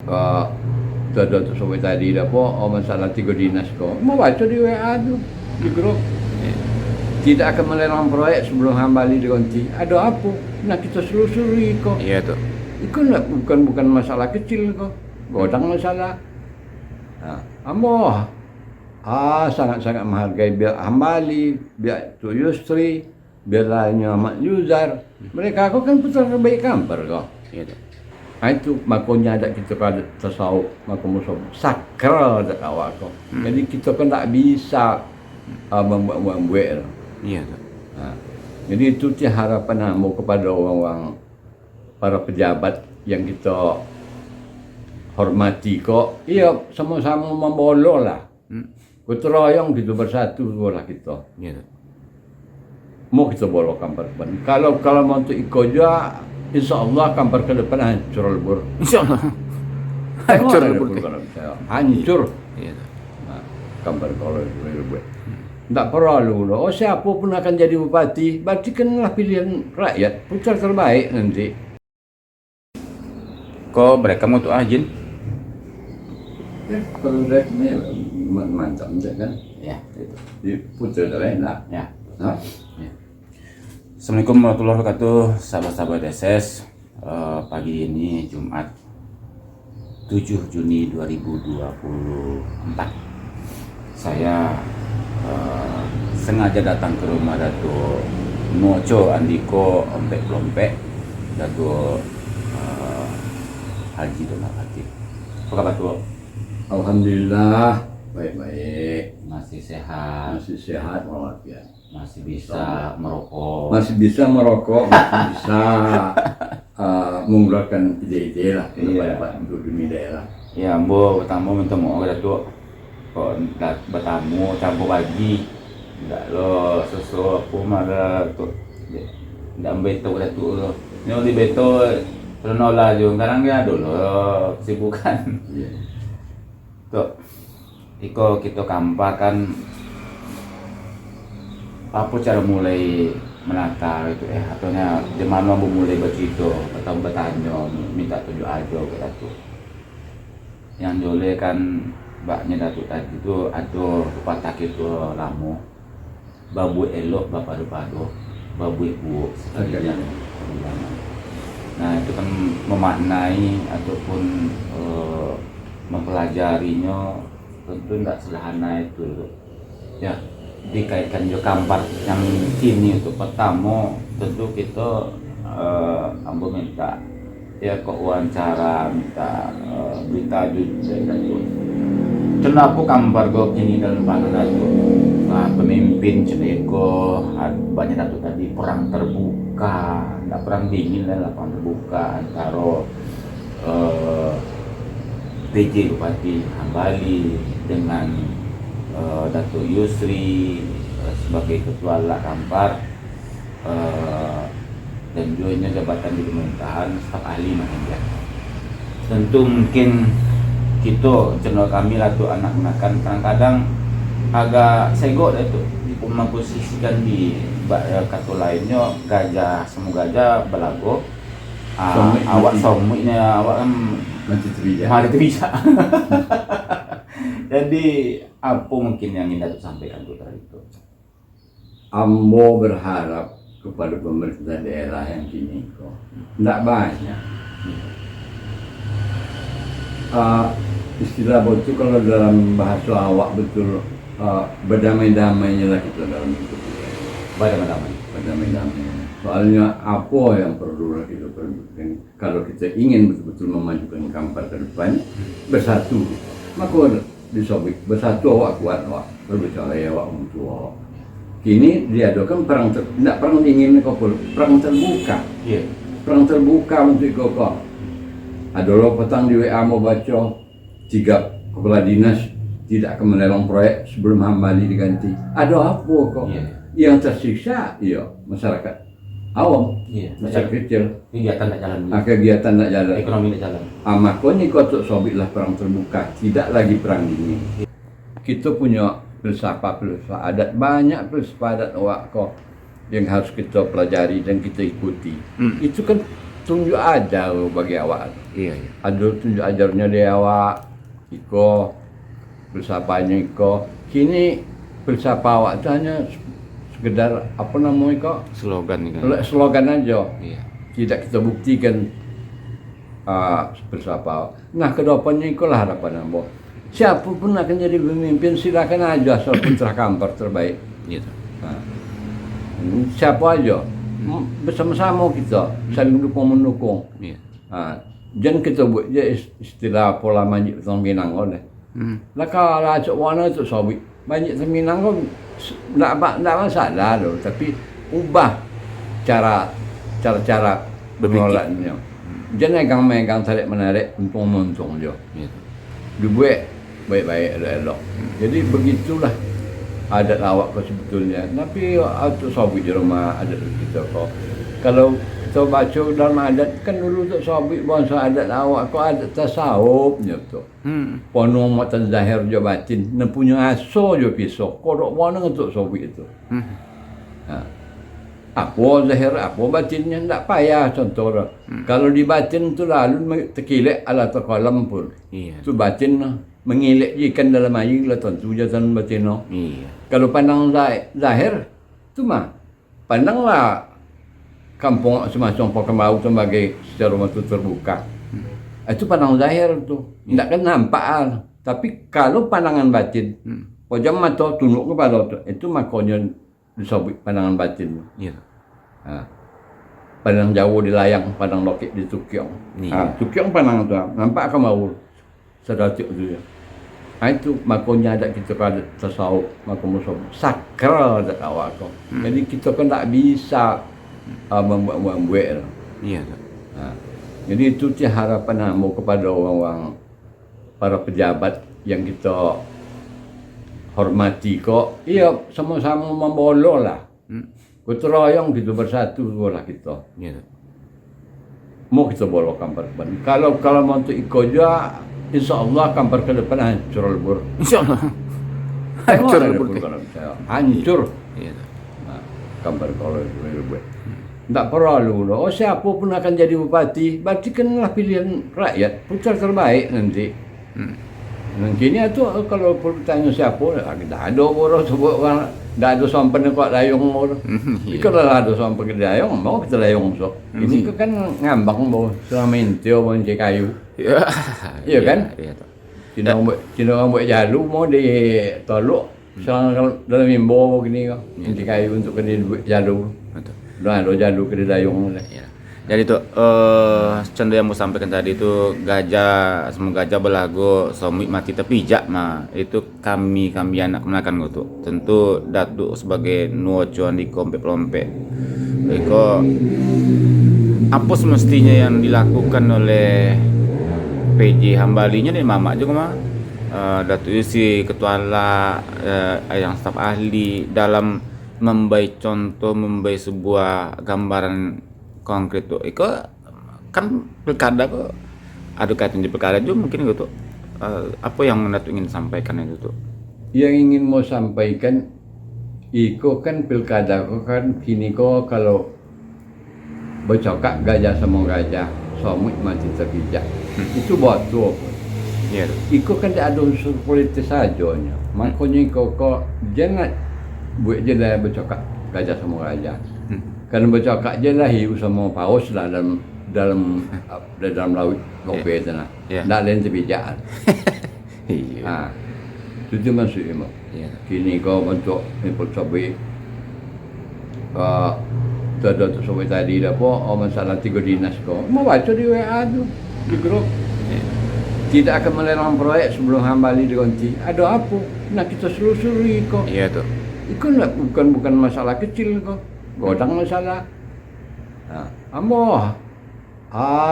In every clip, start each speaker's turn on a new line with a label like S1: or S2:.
S1: Tuh sampai tadi dah po, masalah 3 dinas ko. Mau baca di WA tu, di grup. Tidak akan melelang proyek sebelum hambali diganti. Ada apa? Nak kita selusuri kok.
S2: Iya tuh.
S1: Itu bukan masalah kecil kok. Godang masalah. Nah, ambo sangat-sangat menghargai biar hambali, biar tu Yusri, biar lainnya Mak Yuzar. Mereka kok kan putra terbaik kampar kok.
S2: Iya tuh.
S1: Nah itu makanya ada kita kada tasawuf, maka musuh sakral ada awak kok. Jadi kita kan tak bisa membuat.
S2: Iya tuh.
S1: Nah, jadi itu harapan hamba kepada orang-orang para pejabat yang kita hormati kok. Iya, sama-sama membolo lah. Gotong royong gitu bersatu lah kita.
S2: Iya tuh.
S1: Mau kita bolo kampar depan. Kalau mau untuk ikut juga, insya Allah kampar ke depan hancur lebur.
S2: Insyaallah. Hancur lebur.
S1: Hancur.
S2: Iya tuh.
S1: Nah, kampar kalau lebur. Tak perlu loh. Oh siapa pun akan jadi bupati, berarti kanlah pilihan rakyat, putra terbaik nanti.
S2: Kok mereka mau tuh Ajin?
S1: Ya, kalau ini mantap kan?
S2: Ya, itu.
S1: Di putra terbaik lah.
S2: Ya.
S1: Nah,
S2: Ya. Assalamualaikum warahmatullahi wabarakatuh, sahabat-sahabat SS. Pagi ini Jumat 7 Juni 2024. Saya sengaja datang ke rumah Dato Moco Andiko Ompek Dato Haji Donapati. Apa kabar tuh?
S1: alhamdulillah baik-baik,
S2: Masih sehat,
S1: masih sehat walafiat,
S2: masih bisa merokok.
S1: masih bisa merokok, masih bisa mengeluarkan ide-ide lah
S2: Iya.
S1: kepada untuk dunia daerah.
S2: Ya, Ambo bertamu minta maaf Dato. Kok bertamu campur pagi. Enggak lo susu aku malah tuh. Enggak beto Dato lo. Ini di beto penola juga sekarang ya dulu kesibukan.
S1: Iya.
S2: Tuh. Iko kita kampar kan apa cara mulai menata itu ataunya di mana mau mulai begitu atau bertanya minta tunjuk aja ke Dato. Yang jole kan mbaknya Dato tadi itu ada pepatah itu lama babu elok bapak pado babu buruk sekalian. Nah itu kan memaknai ataupun mempelajarinya tentu tidak sederhana itu ya, dikaitkan juga kampar yang kini untuk pertama tentu kita ambo minta ya kok wawancara minta berita juga itu kenapa kampar go kini dalam panah itu pemimpin cedeko banyak Dato tadi perang terbuka, tidak perang dingin lah perang terbuka antara PJ Bupati Hambali dengan Dato Yusri sebagai ketua La Kampar dan juga jabatan di pemerintahan staf ahli manajer. Tentu mungkin kita channel kami lah tuh anak-anakan kadang-kadang agak sego itu memposisikan di kata lainnya gajah semua gajah belago awak somiknya awak kan
S1: Nanti
S2: mari bisa. Jadi apa mungkin yang ingin Dato sampaikan putra itu?
S1: Ambo berharap kepada pemerintah daerah yang kini kok tidak banyak. Istilah itu kalau dalam bahasa awak betul berdamai-damainya lah kita dalam hidup kita. Berdamai-damai. Soalnya apa yang perlu kita perlu kalau kita ingin betul-betul memajukan Kampar ke depan bersatu, maka disobik bersatu awak kuat awak berbicara awak untuk awak. Kini diadakan tidak perang dingin perang terbuka.
S2: Iya.
S1: Perang terbuka untuk kok. Adalah petang di WA mau baca 3 kepala dinas tidak akan melelang proyek sebelum hambali diganti. Ada apa kok?
S2: Iya.
S1: Yang tersiksa masyarakat awam,
S2: Iya.
S1: masyarakat kecil.
S2: Kegiatan tak jalan.
S1: Kegiatan tak jalan.
S2: Ekonomi tak jalan.
S1: Makanya kau sobiklah perang terbuka, tidak lagi perang dingin. Kita punya filsafat adat, banyak filsafat adat awak kok yang harus kita pelajari dan kita ikuti. Itu kan tunjuk ajar bagi awak.
S2: Iya, iya.
S1: Ada tunjuk ajarnya dia awak. Iko filsafatnya Iko. Kini filsafat awak itu hanya sekedar apa namanya Iko?
S2: Slogan nih kan.
S1: Slogan aja.
S2: Iya.
S1: Tidak kita buktikan filsafat. Nah kedepannya itulah harapan ambo. Siapa pun akan jadi pemimpin silakan aja asal putra kampar terbaik.
S2: Gitu.
S1: Nah, siapa aja bersama-sama kita saling dukung-mendukung.
S2: Iya.
S1: Nah, jangan kita buat je istilah pola manjik tentang Minang oleh. Lah kalau acak warna tu sawi manjik tentang Minang kau tak masalah loh, tapi ubah cara pengelolaannya. Jangan megang tarik menarik untung je.
S2: Gitu.
S1: Dibuat baik-baik elok. Jadi begitulah adat awak kau sebetulnya. Tapi tu sawi di rumah adat kita kau. Kalau kita baca dalam adat kan dulu tu sawi bangsa adat awak kau adat tasawufnya tu. Pono matan zahir je batin, ne punya aso je pisau. Kodok mana tu sawi itu. Apa zahir, apa batinnya tak payah contoh. Kalau di batin tu lalu terkilik ala terkolam pun.
S2: Iya.
S1: Tu batin mengilik ikan dalam air lah tentu jatan batin.
S2: Iya.
S1: Kalau pandang zahir tu mah pandanglah kampung semacam Pakemau sebagai secara waktu terbuka. Itu pandang zahir tu. Tak kan nampak. Tapi kalau pandangan batin, pojam mata tunduk kepada tu, itu makanya disebut pandangan batin.
S2: Iya.
S1: Pandang jauh di layang, pandang lokik di Tukyong.
S2: Iya.
S1: Tukyong pandang tu, nampak Kemau sedatik tu ya. Itu makanya ada kita ada tasawuf, makanya sakral ada awak kau. Jadi kita kan tak bisa membuat.
S2: Iya.
S1: Jadi itu harapan hamba kepada orang-orang para pejabat yang kita hormati kok. Iya, sama-sama membolong lah. Gotong royong gitu bersatu lah kita.
S2: Iya.
S1: Mau kita bolong kampar depan. Kalau mau untuk ikut juga, insya Allah kampar ke depan hancur lebur.
S2: Insyaallah.
S1: Hancur
S2: Hancur
S1: lebur
S2: lebur.
S1: kalau saya. Hancur.
S2: Iya.
S1: Nah, kampar kalau lebur. Tak perlu loh. Oh siapa pun akan jadi bupati. Berarti kanlah pilihan rakyat. Putra terbaik nanti. Dan kini itu kalau bertanya siapa, tidak ada orang sebut orang, tidak ada sampai dekat dayung orang. Kalau ada sampai ke dayung, mau kita dayung sok. Ini kan ngambang bawa selama inti bawa kayu. Iya kan?
S2: Iya.
S1: Cina buat jalu mau di tolok, selang dalam imbo begini kok. Inti kayu untuk kena buat jalu.
S2: Betul.
S1: Dah ada jalu ke dayung.
S2: Ya. Jadi itu cendu yang mau sampaikan tadi itu gajah, semua gajah belago somik mati terpijak mah itu kami anak menakan gitu. Tentu datu sebagai nuocuan di kompet-lompet. Iko apa semestinya yang dilakukan oleh PJ Hambalinya nih mama juga mah datu isi ketua yang staf ahli dalam membaik contoh, membaik sebuah gambaran konkret tuh, itu kan pilkada kok ada kaitan di pilkada juga mungkin gitu. Apa yang Datuk ingin sampaikan itu tuh?
S1: Yang ingin mau sampaikan, iko kan pilkada kok kan kini kok kalau bercakap gajah sama gajah, somik mati terpijak. Itu batu.
S2: Iya.
S1: Iko kan tidak ada unsur politis sajanya. Makanya iko kok jangan buat je lah bercakap gajah sama gajah. Kan bercakap je lah hiu sama paus lah dalam laut kopi itu lah. Tak lain terpijakan.
S2: Iya.
S1: Itu maksudnya.
S2: Iya.
S1: Kini kau bentuk import sobek. Ada tu sobek tadi dah po. Masalah 3 dinas kau. Mau baca di WA tu di grup. Tidak akan melelang proyek sebelum Hambali diganti. Ada apa? Nak kita selusuri kau.
S2: Iya tuh.
S1: Itu bukan masalah kecil kau. Godang masalah. Ambo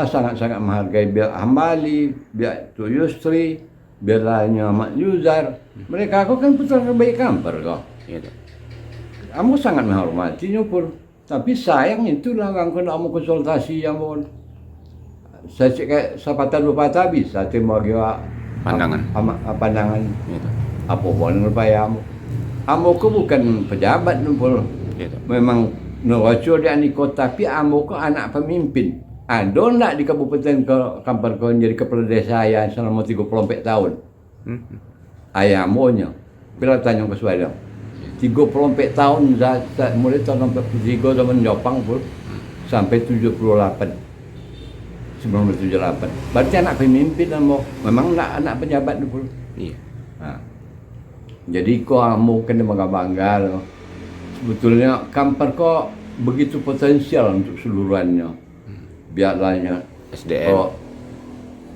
S1: sangat-sangat menghargai biar Hambali, biar Tu Yusri, biar lainnya Mak Yuzar. Mereka aku kan putra terbaik kampar kau.
S2: Iya.
S1: Ambo sangat menghormatinya pun. Tapi sayang itulah orang kena mau konsultasi yang pun. Saya cakap sepatah 2 patah bisa terima dia
S2: Pandangan.
S1: Pandangan.
S2: Iya.
S1: Apa pun rupaya ambo. Ambo ku bukan pejabat pun.
S2: Iya.
S1: Memang neraca di kota, tapi ambo ku anak pemimpin. Ada enggak di Kabupaten Kampar kau jadi kepala desa saya selama 34 tahun? Ayamonya. Bila tanya ke Suwadang. 34 tahun mulai tahun 43 zaman Jepang pun sampai 78. 1978. Berarti anak pemimpin memang anak pejabat dulu.
S3: Iya.
S1: Nah, jadi kau mau kena bangga-bangga loh. Sebetulnya Kampar kok begitu potensial untuk seluruhannya. Biarlahnya
S3: SDM,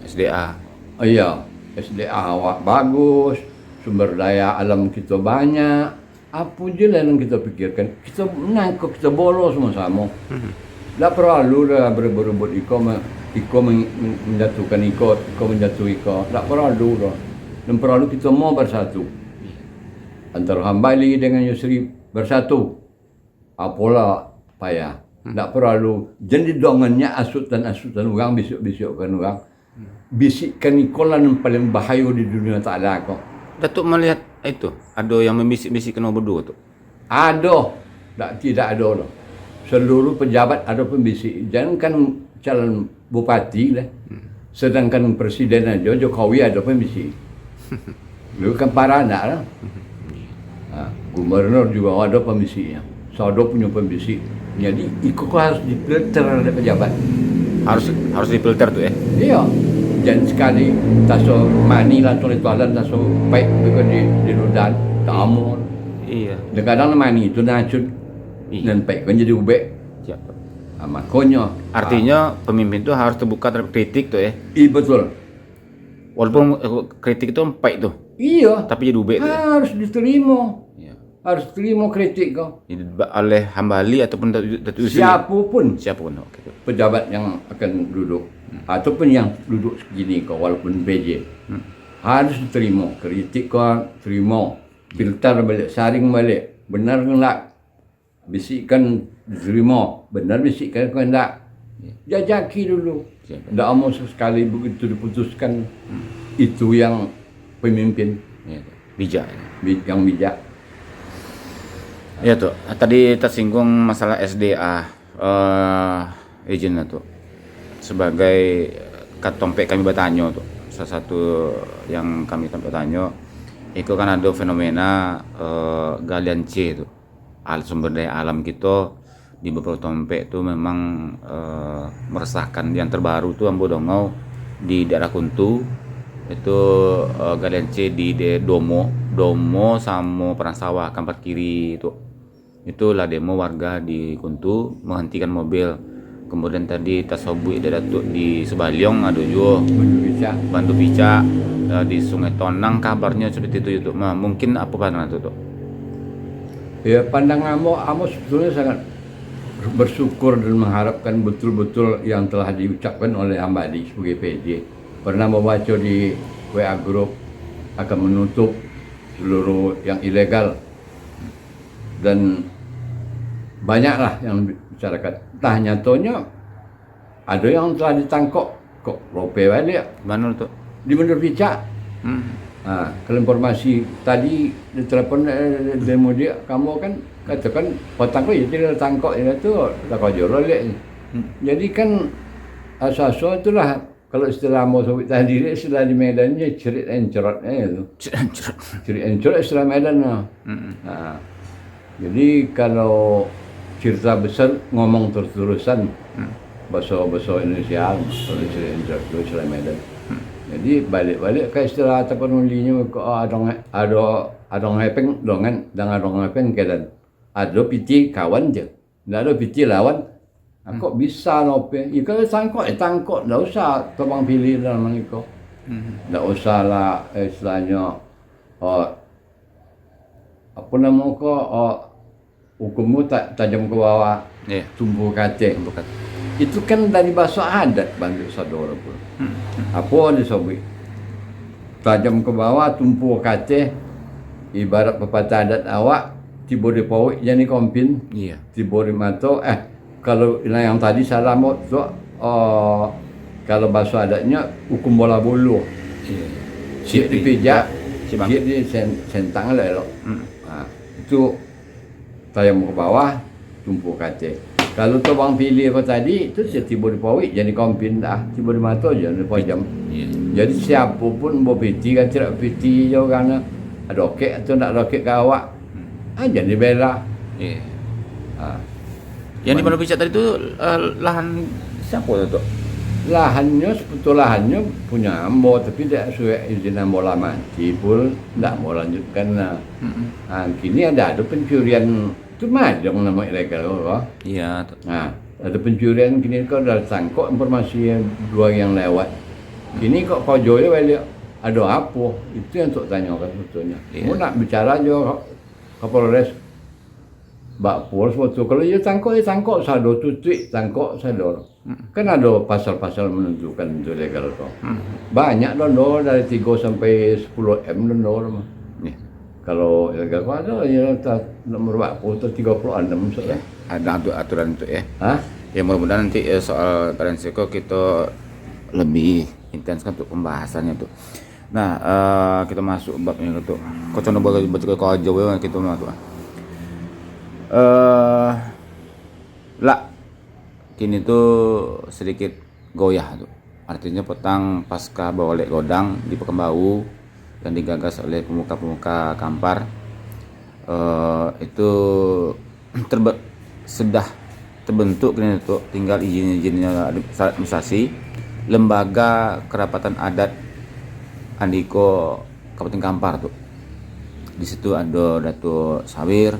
S3: SDA.
S1: iya, SDA awak bagus, sumber daya alam kita banyak. Apa je lah yang kita pikirkan? Kita menang kok, kita bolos sama-sama. Tak perlu dah berebut-rebut iko menjatuhkan iko menjatuh iko. Tak perlu dah. Dan perlu kita mau bersatu. Antara Hambali dengan Yusri bersatu. Apalah payah. Tak perlu. Jadi dongannya asutan orang bisik-bisikkan orang. Bisikkan ikolah yang paling bahaya di dunia tak ada kok.
S3: Datuk melihat itu, ada yang membisik-bisikkan orang berdua tu.
S1: Ada. Tidak ada. Seluruh pejabat ada pembisik. Jangankan calon bupati lah. Sedangkan presiden aja Jokowi ada pembisik. Lu kan para anak lah. Gubernur juga ada pembisiknya. Saudo punya pembisik. Jadi ikut harus difilter oleh pejabat.
S3: Harus difilter tu ya.
S1: Iya. Jangan sekali taso mani langsung ditualan taso baik bukan di ludan tak amor.
S3: Iya.
S1: Dan kadang mani itu nacun dan baik kan jadi ubek.
S3: Siap.
S1: Makanya
S3: Artinya pemimpin tu harus terbuka terhadap kritik tu ya.
S1: iya betul.
S3: Walaupun kritik itu baik tu,
S1: Iya.
S3: tapi jadi ubek tu. Ya?
S1: Harus diterima.
S3: Iya.
S1: Harus terima kritik kau.
S3: Jadi oleh Hambali ataupun Datuk Yusri.
S1: Siapapun
S3: Okey tu.
S1: pejabat yang akan duduk ataupun yang duduk segini kau walaupun PJ harus diterima kritik kau terima filter balik saring balik benar ke tak bisikkan diterima benar bisikkan kau tak jajaki dulu tak mau sekali begitu diputuskan itu yang pemimpin
S3: Ya, bijak.
S1: yang bijak.
S3: Ya tu, tadi tersinggung masalah SDA izin tu. Sebagai katompek kami bertanya tu. Salah satu yang kami bertanya, itu kan ada fenomena galian C tu. Sumber daya alam kita di beberapa tompek tu memang meresahkan. Yang terbaru tu Ambo Dongau di daerah Kuntu itu galian C di Domo sama Peransawah Kampar Kiri itu. Itulah demo warga di Kuntu menghentikan mobil. Kemudian tadi Tasobui ada Datuk di Sebaliong ada juga Bantu Pica di Sungai Tonang kabarnya seperti itu. Mungkin apa pandangan itu?
S1: Ya pandangan Amo sebetulnya sangat bersyukur dan mengharapkan betul-betul yang telah diucapkan oleh Hambali sebagai PJ. Pernah membaca di WA Group akan menutup seluruh yang ilegal dan banyaklah yang bicarakan. Nah nyatanya ada yang telah ditangkap kok rope balik
S3: Mana tu?
S1: di Menur Pica. Kalau informasi tadi di telepon demo dia kamu kan katakan potang kau jadi tangkap itu dah kau jual balik. Jadi kan asal-asal itulah kalau istilah mau sebut tadi istilah di Medannya cerit encerotnya itu. Cerit encerot istilah Medan. Jadi kalau cerita besar ngomong terus-terusan bahasa Indonesia, kalau cerit encerot itu istilah Medan. Jadi balik-balik ke istilah ataupun ulinya ada ngepeng dongan dan ada ngepeng kedan. Ada piti kawan je. Tidak ada piti lawan. Kok bisa nope? Ya kalau tangkok, tidak usah tebang pilih dalam itu. Tidak usah lah istilahnya apa nama kok hukummu tak tajam ke bawah, tumbuh kacang. Itu kan dari bahasa adat Bantu Sadora pun. Apa disebut? Tajam ke bawah, tumpuh kacang. Ibarat pepatah adat awak, tiba di pawik jadi kompin.
S3: Iya.
S1: Tiba di mata, kalau yang tadi salah mau tu, kalau bahasa adatnya hukum bola bulu. Siap dipijak, siap di sentang lah elok. Itu tajam ke bawah, tumpuh kacang. Kalau tu bang pilih apa tadi, tu dia tiba di pawik jadi kompin dah, tiba di mata je di jam.
S3: Iya.
S1: Jadi siapa pun mau piti kan tidak piti je orang ada okey atau nak roket ke awak. Aja dibela.
S3: Iya.
S1: Ha.
S3: Yang di Pondok Picak tadi tu lahan siapa tu?
S1: Lahannya sebetulnya lahannya punya ambo tapi tidak sesuai izin ambo lama mati pun tidak mau lanjutkan. Kini ada pencurian tu mahjong nama ilegal loh.
S3: Iya.
S1: Nah, ada pencurian kini kau dah sangkut informasi yang dua yang lewat. Kini kok kau jual balik ada apa? Itu yang untuk tanyakan sebetulnya.
S3: Iya.
S1: Mau nak bicara je Kapolres Bak Pol waktu kalau dia tangkap sado tutup tangkap sado. Kan ada pasal-pasal menentukan itu legal kok. Banyak dondor dari 3 sampai 10 M dondor mah.
S3: Iya.
S1: Kalau legal kok ada ya nomor Bak Pol tu 36 soalnya.
S3: Ada aturan itu ya.
S1: Hah?
S3: Ya mudah-mudahan nanti soal resiko kita lebih intens kan untuk pembahasannya tuh. Nah, kita masuk bab ini tuh. Kau coba baca kau aja kita masuk. Lah kini tuh sedikit goyah tuh. Artinya petang pasca bawalek godang di Pekembau yang digagas oleh pemuka-pemuka Kampar itu sudah terbentuk kini tuh, tinggal izin-izinnya administrasi Lembaga Kerapatan Adat Andiko Kabupaten Kampar tuh. Di situ ada Datuk Sawir,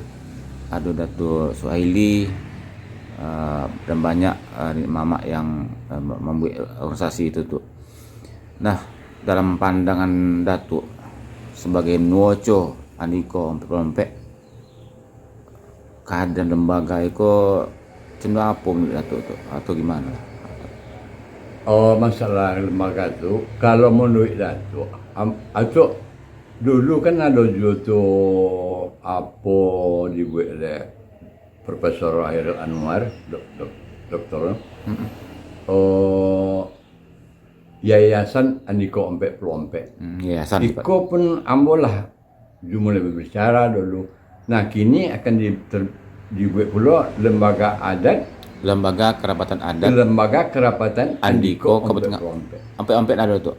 S3: ada Datuk Suhaili, dan banyak mama yang membuat organisasi itu tuh. Nah, dalam pandangan Datuk sebagai nuoco Andiko Ompek keadaan lembaga itu cenderung apa menurut Datuk tuh atau gimana?
S1: Oh, masalah lembaga tu kalau menurut Datuk Datuk dulu kan ada juga tu apa dibuat oleh Profesor Hairil Anwar, doktor. Yayasan Andiko Ompek Pelompek.
S3: Yayasan Pak.
S1: Iko pun ambolah jumlah berbicara dulu. Nah, kini akan dibuat pula lembaga adat,
S3: Lembaga Kerapatan Adat
S1: lembaga kerapatan
S3: Andiko
S1: Andiko
S3: Kabupaten
S1: Pelompek.
S3: Ompek ada tuh.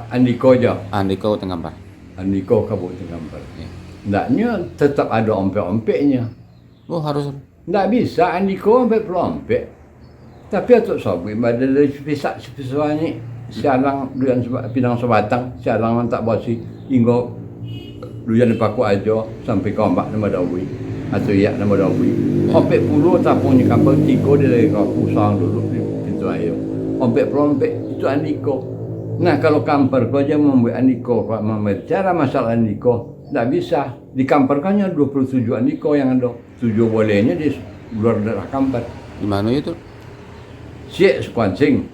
S1: Andiko aja.
S3: Andiko Kabupaten Kampar.
S1: Andiko Kabupaten Kampar.
S3: Ya.
S1: Ndaknya tetap ada ompek-ompeknya.
S3: Oh, harus.
S1: Ndak bisa Andiko Ompek Pelompek. Tapi atuk sobi pada dari sepisah ni sialang duyan pinang sebatang, sialang tak bosi hingga duyan paku aja sampai kombak nama dawi atau ya nama dawi. Ompek puluh tapunya kampung 3 dari kau pusang dulu di pintu air. Ompek Pelompek itu Andiko. Nah, kalau Kampar kau aja membuat Andiko, kalau membicara masalah Andiko, tidak bisa. Di Kampar kan 27 Andiko yang ada. 7 bolehnya di luar daerah Kampar.
S3: Di mana itu?
S1: Syekh Sekuansing.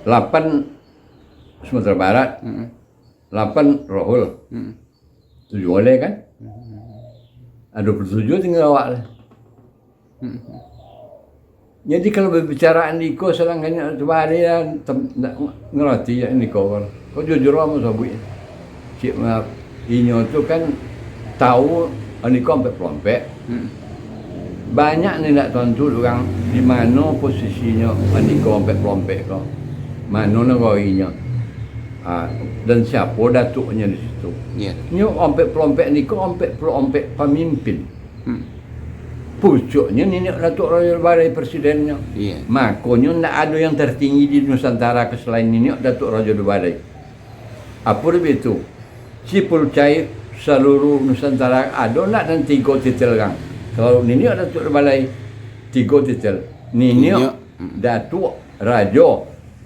S1: 8 Sumatera Barat. 8 Rohul. 7 boleh kan? Ada 27 tinggal awak lah. Jadi kalau berbicara Andiko selangkanya sebari ya ngerti ya Andiko. Kau jujur sama sabui. Cik Inyo tu kan tahu Andiko Ompek Pelompek. Banyak ni nak tentu orang di mana posisinya Andiko Ompek Pelompek kau. Mana negarinya. Dan siapa datuknya di situ.
S3: Iya.
S1: Nyo Ompek Pelompek Andiko Ompek Pelompek pemimpin. Pucuknya nenek Datuk Raja Barai presidennya.
S3: Iya.
S1: Makanya tidak ada yang tertinggi di Nusantara selain nenek Datuk Raja Barai. Apa lebih itu? Si percaya seluruh Nusantara ada nak dan 3 titel kan. Kalau nenek Datuk Barai 3 titel. Nenek Datuk Raja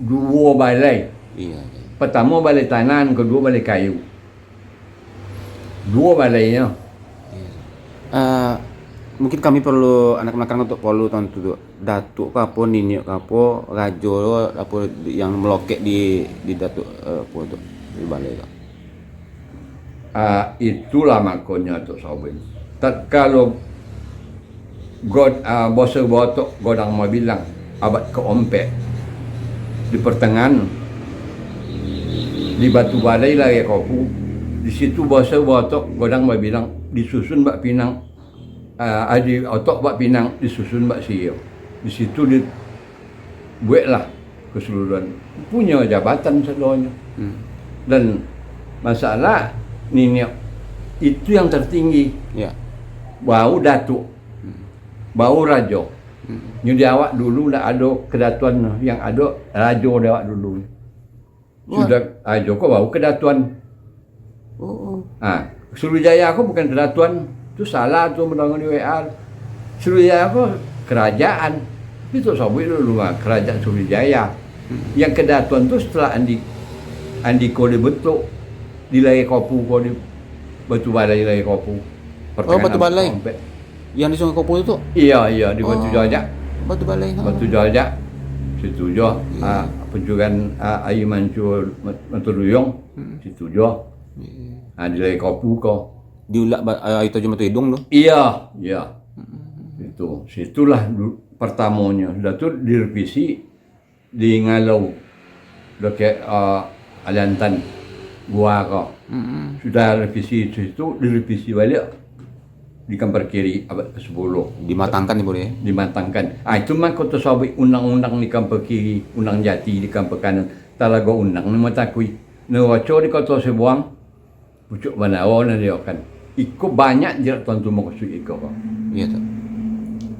S1: 2 balai.
S3: Iya.
S1: Pertama balai tanah, kedua balai kayu. 2 balainya.
S3: Mungkin kami perlu anak-anak untuk perlu tentu datuk ke apa nini ke apa rajo apa yang melokek di datuk apa tu di balai tu.
S1: Itulah makanya tu Sobin. Kalau bosa botok godang mau bilang abad ke-4 di pertengahan di Batu Balai lah ya kau. Di situ bosa botok godang mau bilang disusun Mbak Pinang Adi otok bak Pinang disusun bak Siau. Di situ dibuatlah keseluruhan punya jabatan sedonya. Dan masalah ini itu yang tertinggi.
S3: Ya.
S1: Bau datuk, bau rajo. Nyudi awak dulu ndak ada kedatuan, yang ada rajo awak dulu. Sudah rajo kok bau kedatuan. Sriwijaya aku bukan kedatuan, itu salah tuh mendengar di WA. Sriwijaya aku kerajaan, itu sabui dulu mah kerajaan Sriwijaya. Yang kedatuan tuh setelah Andiko dibentuk di Lei Kopu, kok di Batu Balai Lei Kopu.
S3: Batu Balai. Yang di Sungai Kopu itu?
S1: Iya di Batu Jajak.
S3: Batu Balai.
S1: Batu Jajak. Situ jo. Penjuran Ayu Mancur Menturuyong. Situ jo. Di Lei Kopu kok.
S3: Diulak itu cuma tuh hidung tuh.
S1: Iya. Itu. Situlah pertamanya. Sudah tuh direvisi di Ngalau. Udah kayak Aliantan gua kok. Sudah revisi itu direvisi balik di Kampar Kiri abad ke-10.
S3: Dimatangkan ibu ya.
S1: Dimatangkan. Itu mah kota sabik undang-undang di Kampar Kiri, undang Jati di Kampar Kanan. Talaga undang nama takui. Newaco di kota Sebuang. Pucuk Banawa na dia kan. Iko banyak jerat tuan mau kusuk iko kok.
S3: Iya tuh.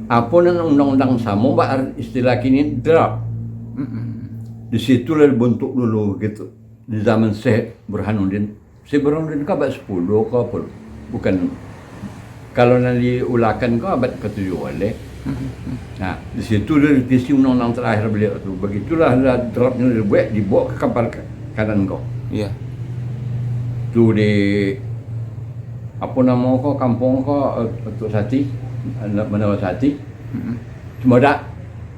S1: Apa nan undang-undang samo ba istilah kini draft. Di situ lah bentuk dulu gitu. Di zaman Syekh Burhanuddin. Syekh Burhanuddin kan abad 10 ke apa? Bukan. Kalau nanti ulakan kau abad ke-7 oleh. Nah, di situ dia revisi undang-undang terakhir beliau tu. Begitulah draftnya dibuat ke Kampar Kanan kau.
S3: Iya.
S1: Tu di apa nama kau kampung kau Tuk Sati, Menara Sati. Cemodak.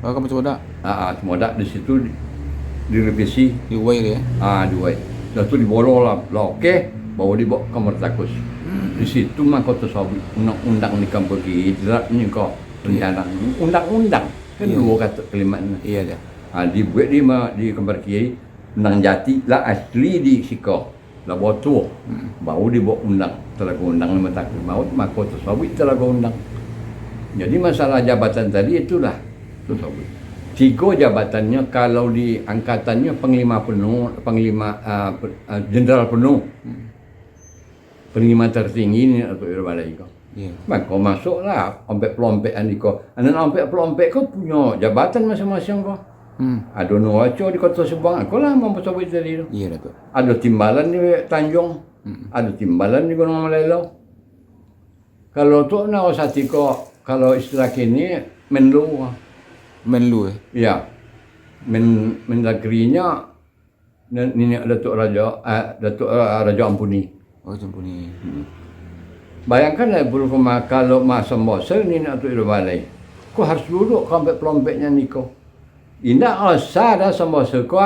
S3: Oh, kamu coba dak.
S1: Cemodak di situ direvisi.
S3: Di Uwai ya.
S1: Dua. Dah tu dibolong lah. Okey, bawa dibawa ke Kamar Takus. Di situ mah kau tersabit undang-undang di Kampung Kiri. Jelasnya kau rencana undang-undang. Kan dua kata kalimatnya.
S3: Iya dia.
S1: Dibuat di Kampung Kiri. Undang Jati lah asli di Siko. Lah botol. Baru dibawa undang. Telaga undang lima takut maut. Maka kau tersabit telaga undang. Jadi masalah jabatan tadi itulah. Tersabit. 3 jabatannya kalau di angkatannya panglima penuh, jenderal penuh. Panglima tertinggi ni atau Irbalai kau.
S3: Iya.
S1: Maka masuklah ompek-pelompekan di kau. Anak ompek-pelompek kau punya jabatan masing-masing kau. Ada Nuwaco di Kota Subang, aku lah mampu sabit tadi tu.
S3: Iya tu.
S1: Ada timbalan di Tanjung, ada timbalan di Gunung Melelo. Kalau tu nak usati kau, kalau istilah kini Menlu.
S3: Menlu ya.
S1: Ya, Mendagrinya ini Datuk Raja Ampuni.
S3: Oh, Jampuni.
S1: Bayangkanlah Burkuma kalau masa Mosel ni nak tu Irbalai. Kau harus duduk sampai pelompeknya ni kau. Indah asal dah Mosel kau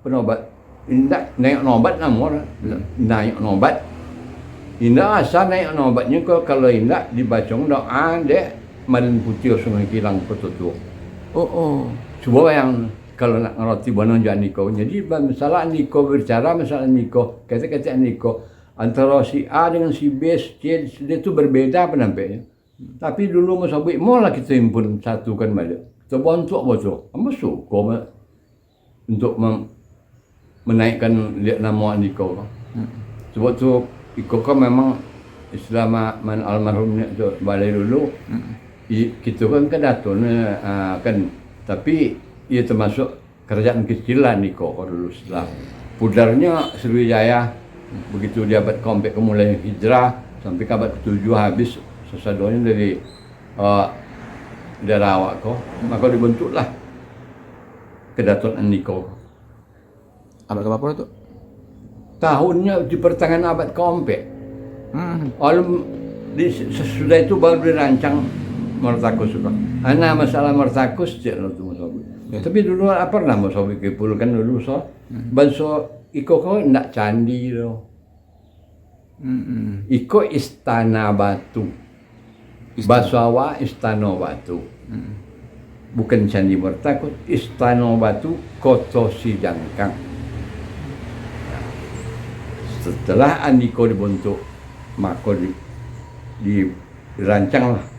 S1: penobat. Indah naik nobat nama naik nobat. Indah asal naik nobatnya kau kalau indah dibacong doa dek Malin Putih Sungai Kilang Petutu. Cuba yang kalau nak ngerti bono jangan niko. Jadi masalah niko berbicara masalah niko, kata-kata niko antara si A dengan si B, C dia tu berbeda penampaknya. Tapi dulu masabik mula kita himpun satukan balik. Kita bantu betul. Amba suka untuk menaikkan lihat nama niko. Sebab tu iko kan memang Islam man almarhum tu balai dulu. Kita kan kedatun kan, tapi ia termasuk kerajaan kecilan ni kok dulu setelah pudarnya Sriwijaya. Begitu dia abad ke-4 mulai hijrah sampai ke abad ke-7 habis sesadonya dari daerah awak kau, maka dibentuklah Kedaton Niko.
S3: Abad ke berapa tu?
S1: Tahunnya di pertengahan abad ke-4. Sesudah itu baru dirancang Martakus juga. Masalah Martakus cek lo tu Mosawi. Tapi dulu apa lah Mosawi kepulkan dulu so. Banso iko ko ndak candi lo. Iko istana batu. Basawa istana batu. Bukan candi Martakus, istana batu Koto Sijangkang. Setelah Andiko dibentuk, maka dirancanglah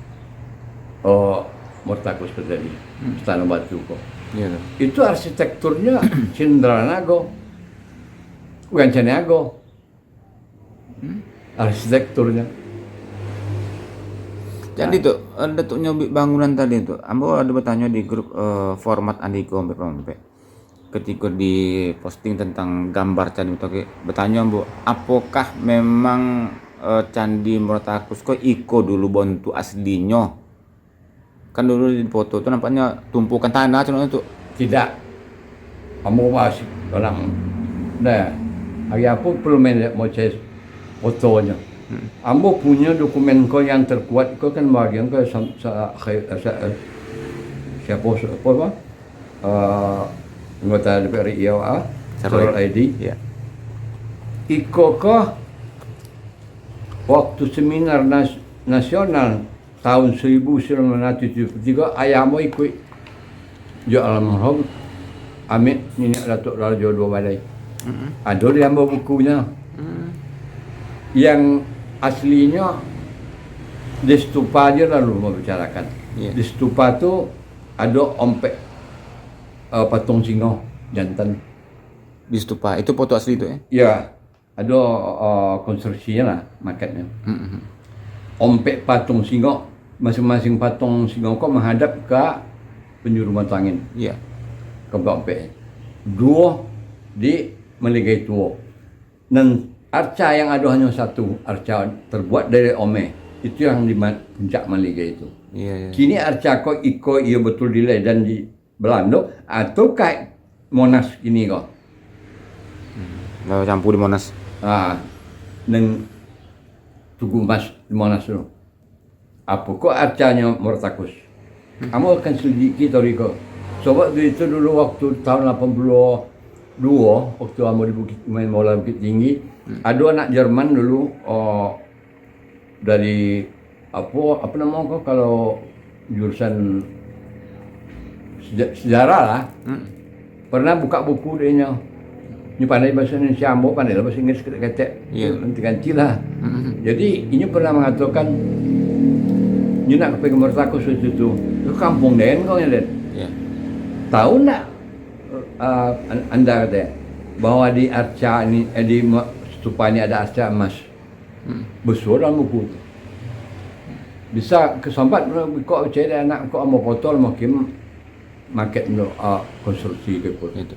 S1: Murtakus tadi, Istana Batu kok.
S3: Iya tuh.
S1: Itu arsitekturnya Cindranago, bukan Caniago. Arsitekturnya.
S3: Jadi tuh ada tuh nyobi bangunan tadi tuh. Ambo ada bertanya di grup format Andiko Ompe. Ketika di posting tentang gambar candi itu, bertanya Ambo, apakah memang candi Murtakus kok iko dulu bentuk aslinya? Kan dulu di foto tuh nampaknya tumpukan tanah cuma itu.
S1: Tidak. Kamu masih orang. Nah, hari apa perlu mau cek fotonya. Ambo punya dokumen kau yang terkuat kau kan bagian kau siapa apa? Anggota DPR RI Sarul ID.
S3: Ya.
S1: Iko kau waktu seminar nasional tahun 1973 ayahmu ikut jo almarhum Amit Nini Datuk Rajo Dua Balai. Ada di ambo bukunya. Yang aslinya di stupa aja lalu mau bicarakan.
S3: Yeah.
S1: Di stupa tu ada ompek patung singo jantan.
S3: Di stupa itu foto asli itu ya?
S1: Ya, ada konstruksinya lah maketnya. Ompek patung singo, masing-masing patung singo kok menghadap ke penjuru mata angin.
S3: Iya.
S1: Ke ompek. Dua di Meligai Tua. Dan arca yang ada hanya satu, arca terbuat dari ome. Itu yang di puncak Meligai itu.
S3: Iya.
S1: Kini arca kok iko ia betul di dan di Belanda atau kayak Monas ini kok.
S3: Nggak campur di Monas.
S1: Dan Tugu Mas di Monas itu. Apa kok arcanya Murtakus? Kamu akan selidiki Toriko. Sobat itu dulu waktu tahun 82 waktu kamu di main bola Bukit Tinggi, ada anak Jerman dulu dari apa nama kok kalau jurusan sejarah lah. Pernah buka buku dia ini pandai bahasa Indonesia, ambo pandai bahasa Inggris ketek.
S3: Iya.
S1: Ganti lah. Jadi ini pernah mengatakan ini nak ke Murtakus itu kampung Den kau ya Den.
S3: Iya.
S1: Tahu nak anda kata bahwa di arca ini di stupa ini ada arca emas. Besar dalam buku itu. Bisa kesambat kok cari anak kok mau kotor mau kim market untuk konstruksi ke pun.
S3: Itu.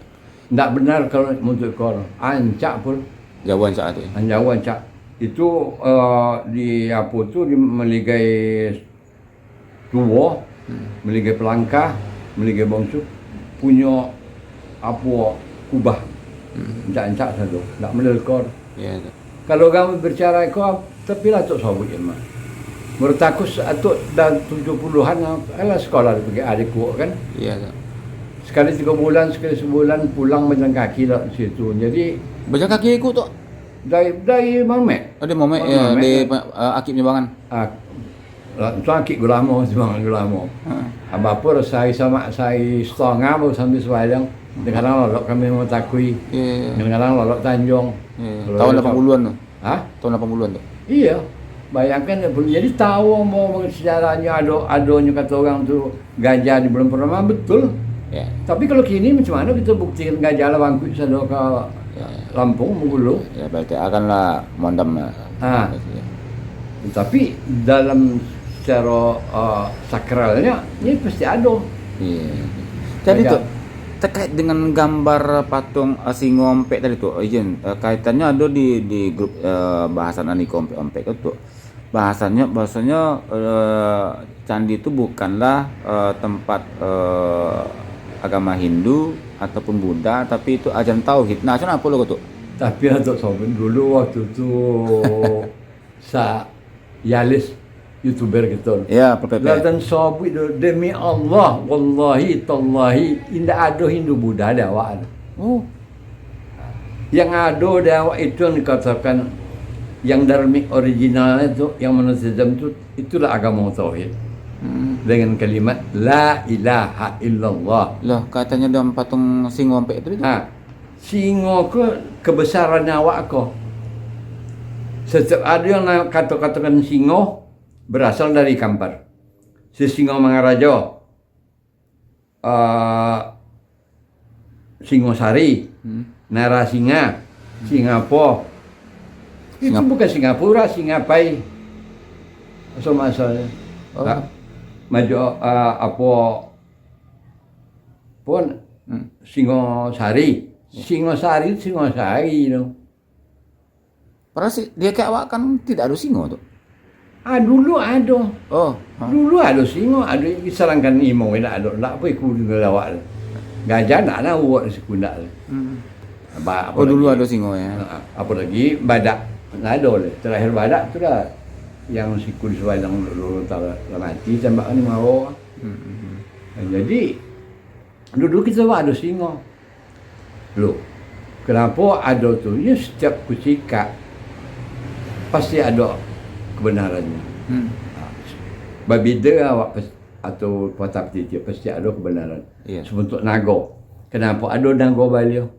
S1: Tak benar kalau untuk kor ancak pun
S3: Jauhan saat itu.
S1: anjauan cak itu di apa tu di Meligai Tua, Meligai Pelangkah, Meligai Bongsu punya apa kubah ancak satu tak melekor.
S3: Iya. Itu.
S1: Kalau kamu berbicara kau tapi lah tu sabut emang. Murtakus atau dan 70-an ala sekolah pergi adikku kan.
S3: Iya. Itu.
S1: Sekali 3 bulan, sekali sebulan pulang berjalan kaki lah di situ. Jadi
S3: Baca kaki ikut tuh.
S1: dari Malmet.
S3: Ada momen
S1: Oh,
S3: ya
S1: Malmet,
S3: di
S1: ya.
S3: Akib Nyebangan.
S1: Itu akik gulamo, semangat gulamo. Apa saya sama saya setengah baru sambil sebayang. Kadang lolok kami mau takui.
S3: Iya.
S1: Kadang lolok Tanjung.
S3: Iya. Tahun 80-an tuh.
S1: Hah?
S3: Tahun 80-an tuh.
S1: Iya. Bayangkan jadi tahu mau sejarahnya adonya kata orang tu gajah di bulan purnama betul.
S3: Ya.
S1: Tapi kalau kini macam mana kita buktikan gajah lah bangkit sana ke Lampung, Bengkulu.
S3: Ya berarti akanlah mondam.
S1: Tapi dalam secara sakralnya ini pasti ada.
S3: Iya. Jadi
S1: Gajah.
S3: tuh terkait dengan gambar patung Singompek tadi tuh, izin kaitannya ada di grup bahasan Andiko Ompek itu. Bahasanya candi itu bukanlah tempat agama Hindu ataupun Buddha, tapi itu ajaran tauhid. Nah, apa lo tuh?
S1: Tapi untuk sobat dulu waktu itu Yalis YouTuber gitu.
S3: Ya, PPP.
S1: Dan sobat itu demi Allah, wallahi tallahi tidak ada Hindu Buddha dakwah.
S3: Oh,
S1: Yang ada dakwah itu yang dikatakan yang dharmik original itu yang menurut Islam itu itulah agama tauhid. Dengan kalimat la ilaha illallah.
S3: loh katanya dalam patung Singompek itu.
S1: Singo kebesaran nyawa ko. Setiap ada yang kata-katakan singo berasal dari kampar. Singomangaraja, Singosari, Narasinga, Singapura. Itu bukan Singapura, Singapai. So masalahnya.
S3: Oh.
S1: Maju apa pun Singosari. Singosari dong.
S3: Padahal sih dia kayak awak kan tidak ada singo tuh.
S1: Dulu ada.
S3: Oh.
S1: Dulu ada singo, ada diserangkan imo, tidak ada. Tak apa ikut dengan lawak. Gajah nak nak buat sekundak.
S3: Oh dulu ada singo ya.
S1: Apa lagi badak. Nggak ada oleh. Terakhir badak tu dah yang siku di Sebayang dulu tak mati tembak ni mau. Jadi dulu kita ada singo. Loh, kenapa ada tu? Ya setiap kucika pasti ada kebenarannya. Berbeza awak atau patah petiti pasti ada kebenaran.
S3: Iya.
S1: Sebentuk nago. Kenapa ada nago Balio?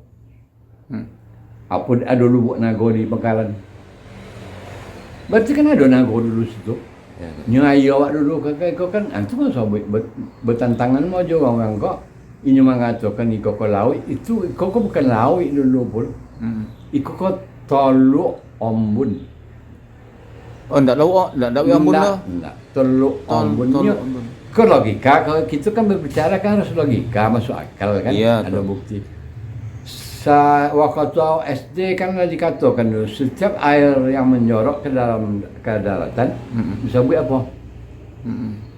S1: Apa ada lubuk nago di Bengkalan? Berarti kan ada nago dulu situ.
S3: Ya.
S1: Nyai awak dulu kau kan itu kan so bertantangan mau je orang kau. Ini mengatakan iko kau lawi itu iko kau bukan lawi dulu pun. Iko kau toluk ombun.
S3: Oh ndak tahu ambun dah.
S1: Enggak, teluk ombunnya. Ke logika, kalau kita kan berbicara kan harus logika, masuk akal kan,
S3: Iya,
S1: ada bukti. Waktu SD kan dikatakan dulu, setiap air yang menjorok ke daratan, bisa buat apa?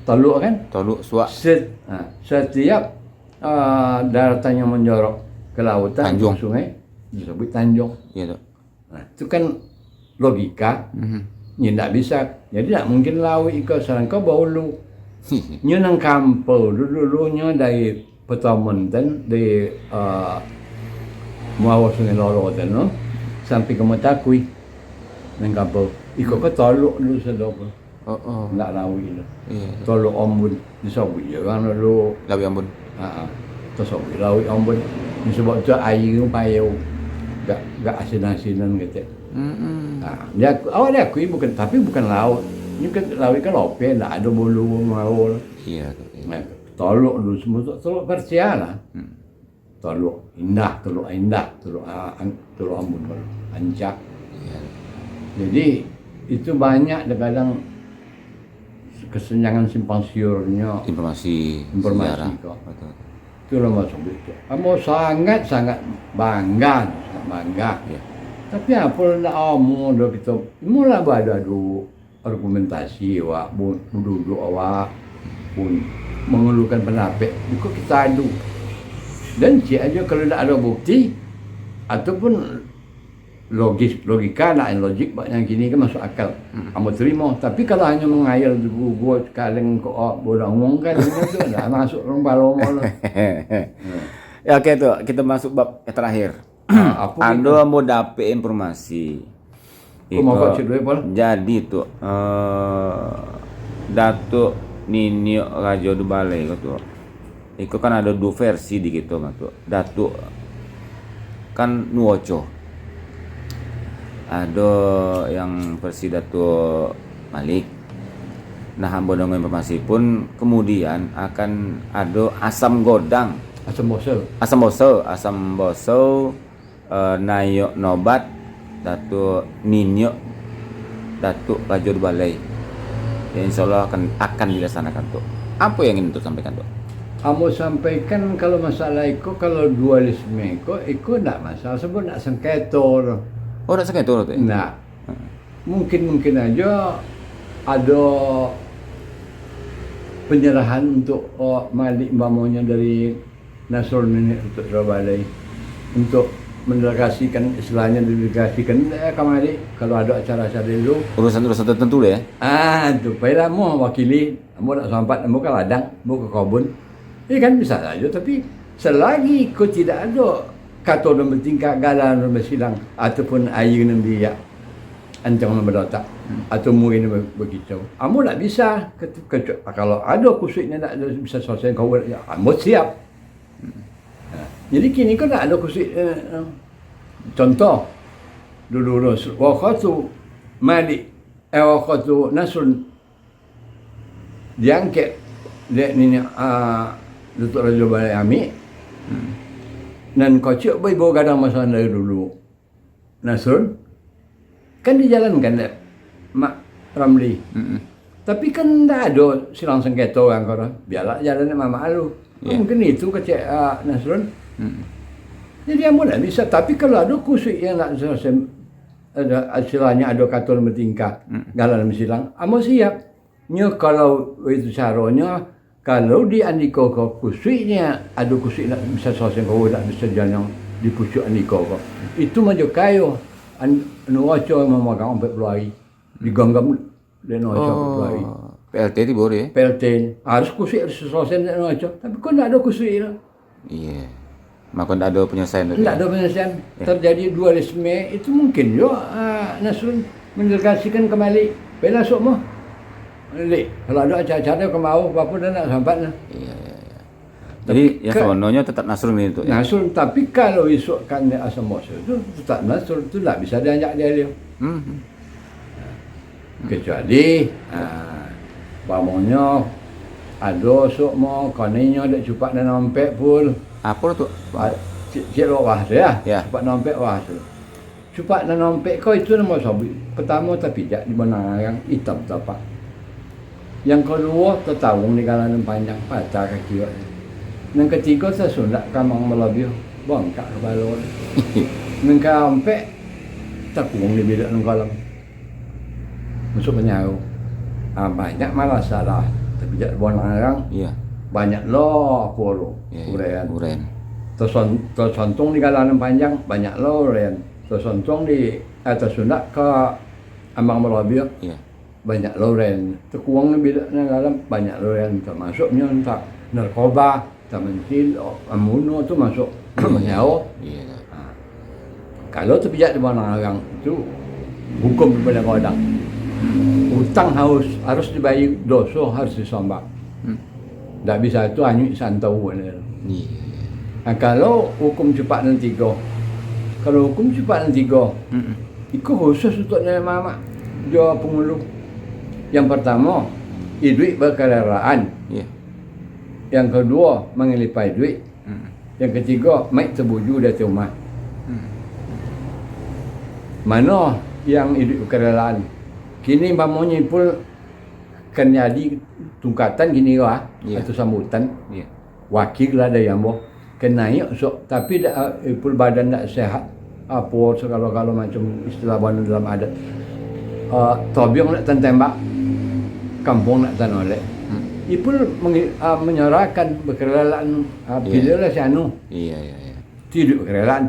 S1: Teluk kan?
S3: Toluk suak
S1: Setiap daratan yang menjorok ke lautan,
S3: Tanjung.
S1: ke sungai, disebut tanjung.
S3: iya tuh.
S1: Nah, itu kan logika. Ya tidak bisa. Jadi tidak mungkin lawi ikut sarang kau baulu. Nya nang kampung dulunya dari Petamonten di Muawa Sungai Loro no sampai ke Metakui nang kampung. Ikut ke toluk dulu sedap.
S3: Oh.
S1: Ndak lawi itu.
S3: Iya.
S1: Toluk ombun disebut je kan dulu.
S3: Lawi ambun.
S1: Tersebut lawi ombun disebut tu air payau. Gak asin-asinan gitu. Dia dia akui bukan tapi bukan laut. Ini kan laut kan lope, tak ada bulu mau.
S3: Iya tuh. Iya.
S1: Tolok dulu semua tolok Persia lah. Tolok indah, tolok ambun baru ancak.
S3: Iya.
S1: Jadi itu banyak kadang kesenjangan simpang siurnya
S3: Informasi
S1: Informasi
S3: sejarah.
S1: kok.
S3: Betul.
S1: itu lah masuk itu. Kamu sangat bangga.
S3: Iya.
S1: Tapi apa nak omong dah kita mula ada argumentasi awak pun duduk awak pun mengeluhkan pendapat itu kita adu. Dan cik aja kalau tak ada bukti ataupun logika nak logik yang kini kan masuk akal. Kamu terima. Tapi kalau hanya mengayal gua sekarang kok boleh ngomong kan itu dah masuk rumah lama.
S3: Ya oke tuh, kita masuk bab yang terakhir. Ando mau dapet informasi.
S1: Mau kau cek dulu Paul?
S3: Jadi tuh Datuk Ninio Rajo Dubale tuh. Itu kan ada dua versi di gitu tuh. Datuk kan Nuoco. Ada yang versi Datuk Malik. Nah, hamba dengan informasi pun kemudian akan ada asam godang. Asam boso Nayo Nobat Datuk Ninyo Datuk Rajo Balai yang insyaallah akan dilaksanakan tuh. Apa yang ingin untuk sampaikan tuh?
S1: Kamu sampaikan kalau masalah itu kalau dualisme itu tidak masalah sebab nak sengketa.
S3: Oh, nak sengketa tuh?
S1: Nah, mungkin aja ada penyerahan untuk Malik Bamonya dari Nasrul ini untuk Rabalai untuk mendelegasikan istilahnya delegasikan kemari kalau ada acara-acara dulu
S3: urusan tertentu lah ya.
S1: Tu payah mau wakili, mau nak sampat, mau ke ladang, mau ke kebun. Kan bisa saja tapi selagi kau tidak ada kata dan bertingkah galan dan bersilang ataupun air dan biak ancang dan berdotak atau mungkin begitu. Kamu tak bisa kalau ada kusuknya tak bisa selesai kau kamu siap. Jadi kini kau tak ada kusuk contoh dulu waktu Malik waktu Nasrul diangkat dek ni Datuk Raja Balai Amik. Dan kocok boy bawa gadang masa dari dulu. Nasrun kan dijalankan dek Mak Ramli. Tapi kan tak ada silang sengketa orang kau. Biarlah jalannya mama lu.
S3: Yeah.
S1: Mungkin itu kecek Nasrun. Jadi yang mudah bisa. Tapi kalau ada kusuk yang nak selesai, ada istilahnya ada katul bertingkah galan silang, amo siap. Nya kalau itu caranya, kalau di andiko kau kusuknya ada kusuk nak bisa selesai kau nak bisa jalan di pucuk andiko kau. Itu maju kayo. Anu oco memegang 40 hari. Diganggam dan oco 40 hari.
S3: PLT itu boleh.
S1: PLT harus kusuk harus selesai dan oco. Tapi kau tak ada kusuk itu.
S3: Iya. Maka tidak ada penyelesaian.
S1: Tidak ada penyelesaian. Terjadi dualisme itu mungkin juga Nasrun mendelegasikan kembali bela sok mah. Kalau ada acara-acara kemau, apa dah nak sampai nah.
S3: Iya. Jadi ya sononya tetap Nasrun itu. Ya?
S1: Nasrun, tapi kalau isukkan asam musuh itu tetap Nasrun itu tak bisa diajak dia. Kecuali pamonya ada sok mau koninya ada cupak dan nampek pun.
S3: Apa tu?
S1: Cik wah ya.
S3: Ya.
S1: Cupak nampek wah tu. Cupak dan nampek kau itu nama sabi. Pertama terpijak di mana yang hitam tapak. Yang kedua tertawung di kalangan panjang patah kaki. Yang ketiga sesundak kamang melabih bangkak kepala. Yang keempat terkurung di bilik nungkalam. Masuk penyaru. Banyak malah salah. Terpijak di bawah orang.
S3: Iya.
S1: Banyak loh polo.
S3: Urean.
S1: Tersontung di kalangan panjang banyak loh urean. Tersontung di atas sundak ke ambang melabih.
S3: Iya.
S1: Banyak loren, terkuang ni bila dalam banyak loren, termasuknya entah narkoba, termencil, amuno tu masuk menyawa.
S3: Iya.
S1: Kalau terpijak di mana orang itu hukum kepada kodang. Hutang harus dibayar, dosa harus disambak. Tak bisa itu hanya santau ni.
S3: Iya.
S1: Kalau hukum cepat dan tiga, kalau hukum cepat dan tiga, itu khusus untuk nilai mama dia pengulu. Yang pertama, duit berkendaraan.
S3: Iya.
S1: Yang kedua, mengelipai duit. Yang ketiga, maik terbuju dari rumah. Mana yang duit berkendaraan? Kini pamonya pun kan jadi tungkatan gini lah, atau sambutan.
S3: Iya.
S1: Wakil lah ada yang boh. Kena naik sok, tapi pun badan tak sehat. Apa segala-gala macam istilah baru dalam adat. Tobiong nak tembak. Kampung nak tanolek. Ipul menyerahkan berkerelaan bila lah si anu.
S3: Iya.
S1: Tidak berkerelaan.